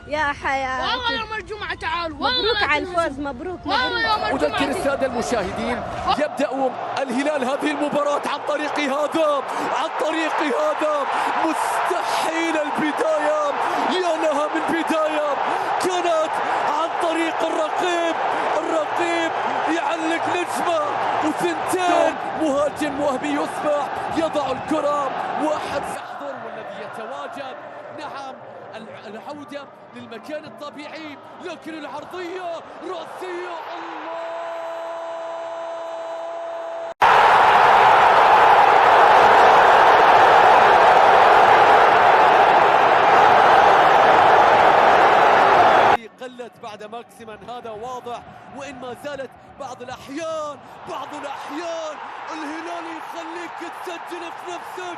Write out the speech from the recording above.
يا حياتي والله يوم الجمعة تعالوا، مبروك على الفوز، مبروك أذكر السادة المشاهدين يبدأ الهلال هذه المباراة عن طريق هذا مستحيل البداية، يا لها من بداية كانت عن طريق الرقيب يعلق نجمة وثنتين، مهاجم وهمي يصبح يضع الكرة واحد يحضر والذي يتواجد. نعم العودة للمكان الطبيعي، لكن العرضية رأسية الله. قلت بعد ماكسيمان، هذا واضح، وإن ما زالت بعض الأحيان الهلال يخليك تسجل في نفسك.